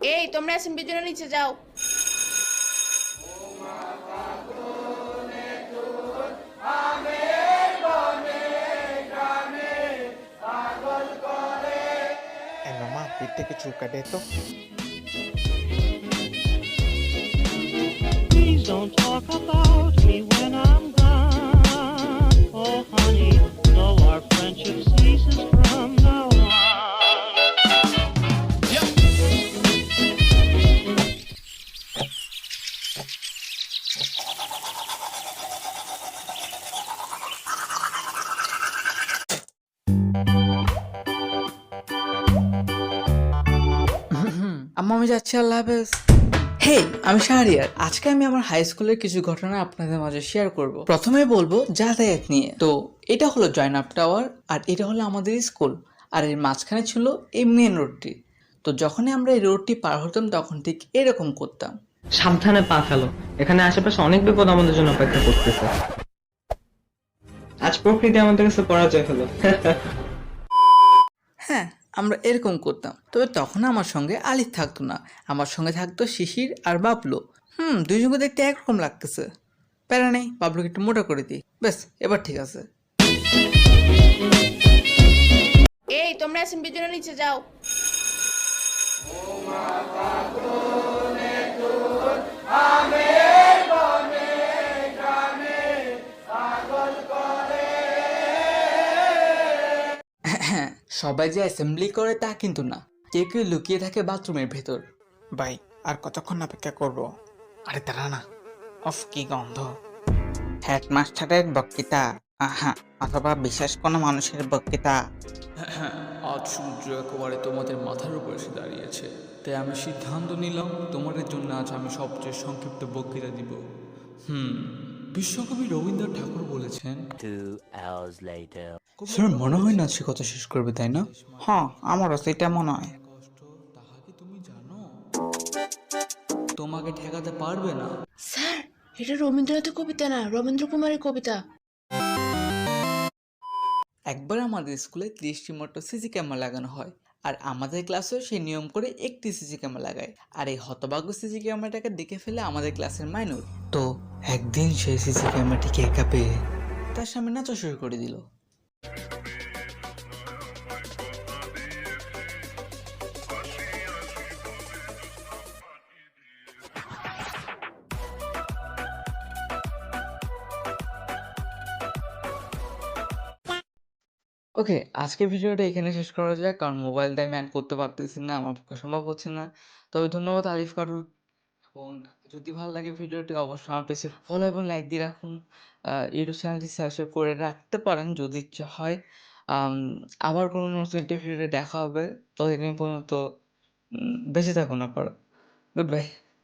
এই তোমরা অ্যাসেম্বলির জন্য নিচে যাও। Mama, পিঠটা কিছু কাটে তো। Please don't talk about me when I'm gone. Oh, honey, though our friendship ceases from now on. আম্মা আমি যাচ্ছি, আল্লাহ হাফেজ। হে, আমি শাহরিয়ার। আজকে আমি আমার হাই স্কুলের কিছু ঘটনা আপনাদের মাঝে শেয়ার করব। প্রথমে বলবো যাতায়াত নিয়ে। তো এটা হলো জয়নাব টাওয়ার, আর এটা হলো আমাদের স্কুল, আর এর মাঝখানে ছিল এই মেন রোডটি। তো যখনই আমরা এই রোডটি পার হতাম তখন ঠিক এরকম করতাম। সাবধানে পা ফেলো, এখানে আশেপাশে অনেক বিপদ আমাদের জন্য অপেক্ষা করতেছে। আজ প্রকৃতি আমাদের কাছে পরাজয় হলো। হ্যাঁ, আমরা এরকম করতাম। তবে তখন আমার সঙ্গে আলিফ থাকতো না, আমার সঙ্গে থাকতো শিশির আর বাবলু। দুইজনকে দেখতে একরকম লাগতেছে। প্যারা নেই, বাবলুকে একটু মোটা করে দিই, ব্যাস এবার ঠিক আছে। এই তোমরা অ্যাসেম্বলির জন্য নিচে যাও। হ্যাঁ, সবাই যে অ্যাসেম্বলি করে তা কিন্তু না, কেউ কেউ লুকিয়ে থাকে বাথরুমের ভেতর। ভাই, আর কতক্ষণ অপেক্ষা করব? আরে দাঁড়া না, অফ কি গন্ধ! হেডমাস্টারের বক্তৃতা, আহা, অথবা বিশেষ কোনো মানুষের বক্তৃতা। আজ সূর্য একেবারে তোমাদের মাথার উপর এসে দাঁড়িয়েছে, তাই আমি সিদ্ধান্ত নিলাম তোমাদের জন্য আজ আমি সবচেয়ে সংক্ষিপ্ত বক্তৃতা দিব। বিশ্বকবি রবীন্দ্রনাথ ঠাকুর বলেছেন, 2 hours later. স্যার মনে হয় না সে কথা শেষ করবে, তাই না? হ্যাঁ, আমারও সেটা মনে হয়। কষ্ট তাহা কি তুমি জানো? তোমাকে ঠেকাতে পারবে না। স্যার, এটা রবীন্দ্রনাথের কবিতা না, রবীন্দ্র কুমারের কবিতা। একবার আমাদের স্কুলে 30টি মতো সিসি ক্যামেরা লাগানো হয়, আর আমাদের ক্লাসেও সেই নিয়ম করে একটি সিসি ক্যামেরা লাগায়। আর এই হতভাগ্য সিসি ক্যামেরাটাকে দেখে ফেলে আমাদের ক্লাসের মাইনুর। তো একদিন সেই সিসি ক্যামেরাটিকে একা পেয়ে তার সামনে নাচা শুরু করে দিল। ওকে, আজকের ভিডিওটা এখানে শেষ করা যাক, কারণ মোবাইল দিয়ে আমি অ্যাড করতে পারতেছি না, আমার পক্ষে সম্ভব হচ্ছে না। তবে ধন্যবাদ আরিফ কারুর, এবং যদি ভালো লাগে ভিডিওটি অবশ্যই আমার পেজে ফলো এবং লাইক দিয়ে রাখুন। ইউটিউব চ্যানেলটি সাবস্ক্রাইব করে রাখতে পারেন যদি ইচ্ছা হয়। আম, আবার কোনো নতুন একটি ভিডিওতে দেখা হবে। ততদিন পর্যন্ত বেঁচে থাকুন আপনারা। Good bye.